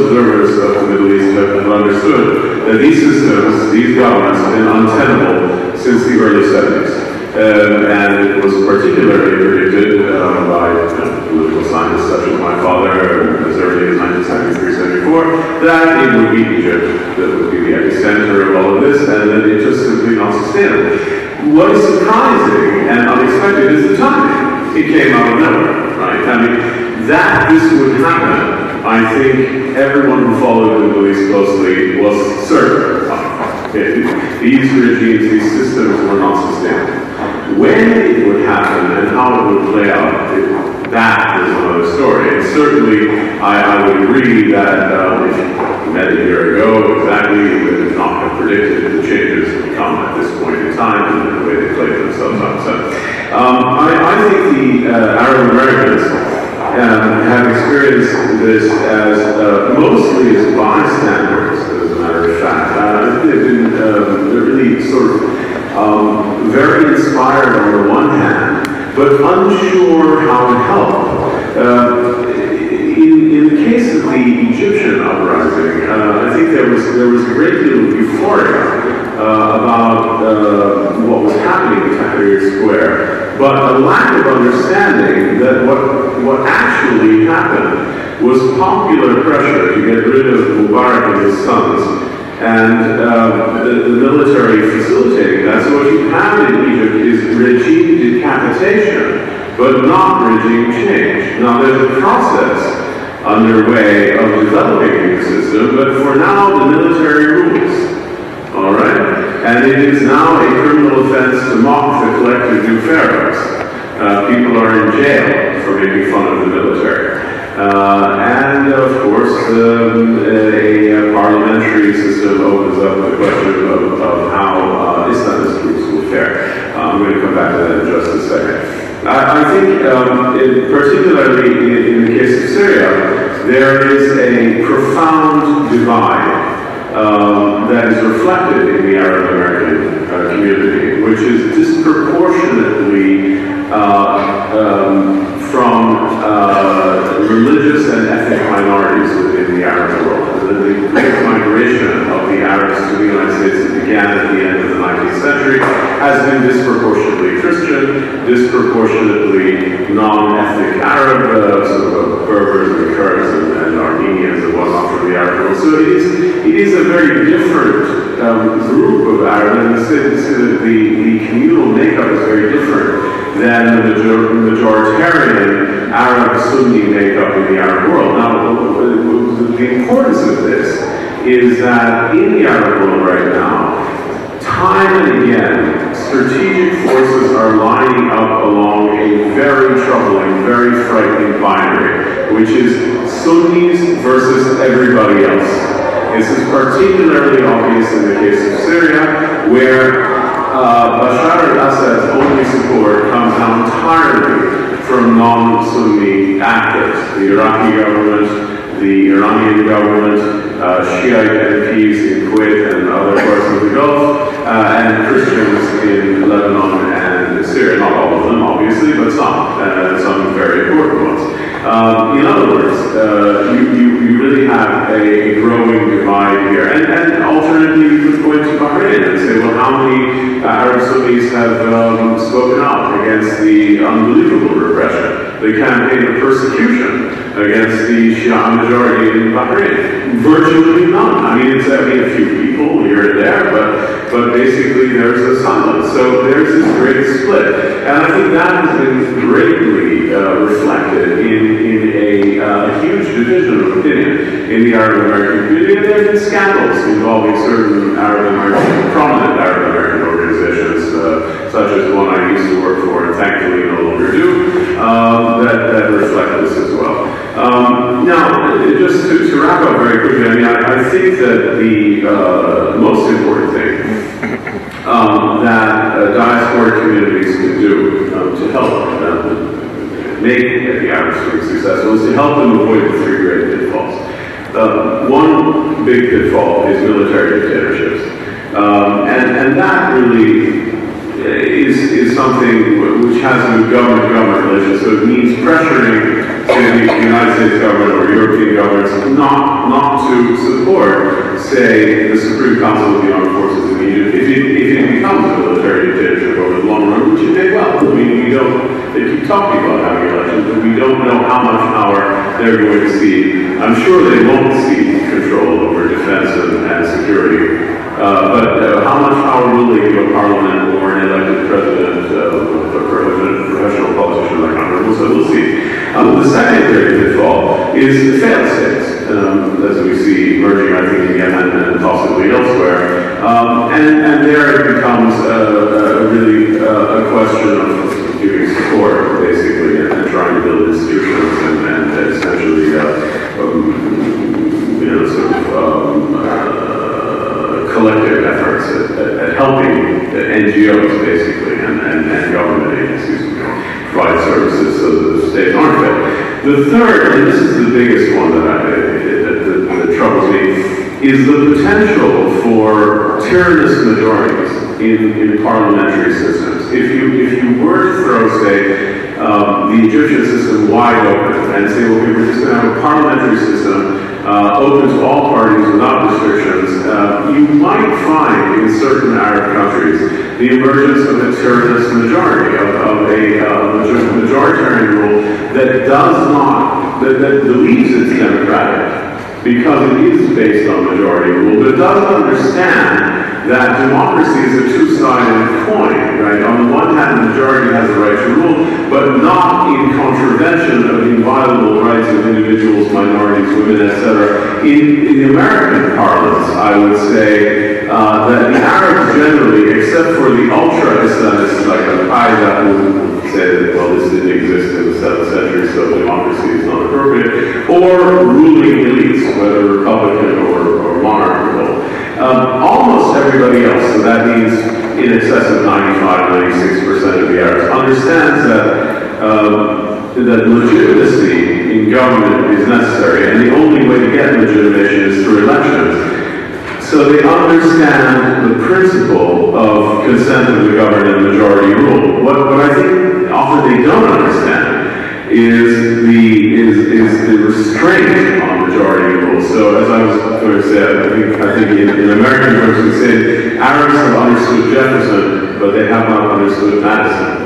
observers of the Middle East have understood that these systems, these governments, have been untenable since the early 70s. And it was particularly predicted by political scientists such as my father as early as 1973-74 that it would be Egypt that would be the epicenter of all of this, and that it's just simply not sustainable. What is surprising and unexpected is the timing. It came out of nowhere, right? I mean, that this would happen, I think everyone who followed the Middle East closely was certain. These regimes, these systems were not sustainable. When it would happen and how it would play out, that is another story. And certainly, I would agree that if we met a year ago, exactly, we would not have predicted the changes that would come at this point in time and the way they played themselves out. So, I think the Arab Americans have experienced this as mostly as bystanders, as a matter of fact. They're really sort of very inspired on the one hand, but unsure how to help. In the case of the Egyptian uprising, I think there was a great deal of euphoria about what was happening in Tahrir Square, but a lack of understanding that what actually happened was popular pressure to get rid of Mubarak and his sons, and the military facilitating that. So what you have in Egypt is regime decapitation, but not regime change. Now there's a process underway of developing a new system, but for now the military rules. All right? And it is now a criminal offense to mock the collective new pharaohs. People are in jail for making fun of the military. And of course, a parliamentary system opens up the question of how Islamist groups will fare. I'm going to come back to that in just a second. I think, particularly in the case of Syria, there is a profound divide that is reflected in the Arab American community, which is disproportionately from religious and ethnic minorities within the Arab world. The great migration of the Arabs to the United States that began at the end of the 19th century has been disproportionately Christian, disproportionately non-ethnic Arab, sort of Berbers and Kurds and Armenians and whatnot from the Arab world. So it is a very different group of Arabs, and the communal makeup is very different than the majoritarian Arab Sunni makeup in the Arab world. Now, the importance of this is that in the Arab world right now, time and again, strategic forces are lining up along a very troubling, very frightening binary, which is Sunnis versus everybody else. This is particularly obvious in the case of Syria, where Bashar al-Assad's only support comes now entirely from non-Sunni actors. The Iraqi government, the Iranian government, Shiite MPs in Kuwait and other parts of the Gulf, and Christians in Lebanon and Syria. Not all of them, obviously, but some very important ones. In other words, you really have a growing divide here. And alternatively, you could point to Bahrain and say, well, how many Arab Sunnis have spoken out against the unbelievable repression, the campaign of persecution against the Shia majority in Bahrain? Virtually none. I mean, it's a few people here and there, but basically there's a silence. So there's this great split. And I think that has been greatly reflected in a huge division of opinion in the Arab American community. And there have been scandals involving certain prominent Arab American organizations, such as one I used to work for and thankfully no longer do, that reflect this as well. Now, just to wrap up very quickly, I mean, I think that the most important thing that diasporic communities can do to help make the Arab Spring successful is to help them avoid the three great pitfalls. One big pitfall is military dictatorships. And that really is something something which has to do government-to-government relations. So it means pressuring, say, the United States government or European governments not to support, say, the Supreme Council of the Armed Forces in Egypt if it becomes a military dictatorship over the long run, which it may well. I mean, they keep talking about having elections, but we don't know how much power they're going to see. I'm sure they won't see control over defense and security. But how much power will they give a parliament or an elected president, a professional politician like Congress? So we'll see. The secondary pitfall is failed states, as we see emerging, I think, in Yemen and possibly elsewhere. And there it becomes really a question of giving support, basically, and trying to build institutions and essentially, collective efforts at helping NGOs, basically, and government agencies provide services so that the states aren't failed. The third, and this is the biggest one that troubles me, is the potential for tyrannous majorities in parliamentary systems. If you were to throw, say, the Egyptian system wide open and say, okay, we're just going to have a parliamentary system open to all parties without restrictions, you might find in certain Arab countries the emergence of a tyrannous majority, of a majoritarian rule that that believes it's democratic because it is based on majority rule, but it doesn't understand that democracy is a two-sided coin, right? On the one hand, the majority has the right to rule, but not in contravention of the inviolable rights of individuals, minorities, women, etc. In the American parlance, I would say that the Arabs generally, except for the ultra-Islamists like Al-Qaeda, who say that, well, this didn't exist in the 7th century, so democracy is not appropriate, or ruling elites, whether Republican or monarchical. Almost everybody else, so that means in excess of 95–96% of the Arabs, understands that legitimacy in government is necessary, and the only way to get legitimation is through elections. So they understand the principle of consent of the governed and majority rule. What I think often they don't understand is the restraint on majority rule. So as I was going to say, I think in American terms we say Arabs have understood Jefferson, but they have not understood Madison.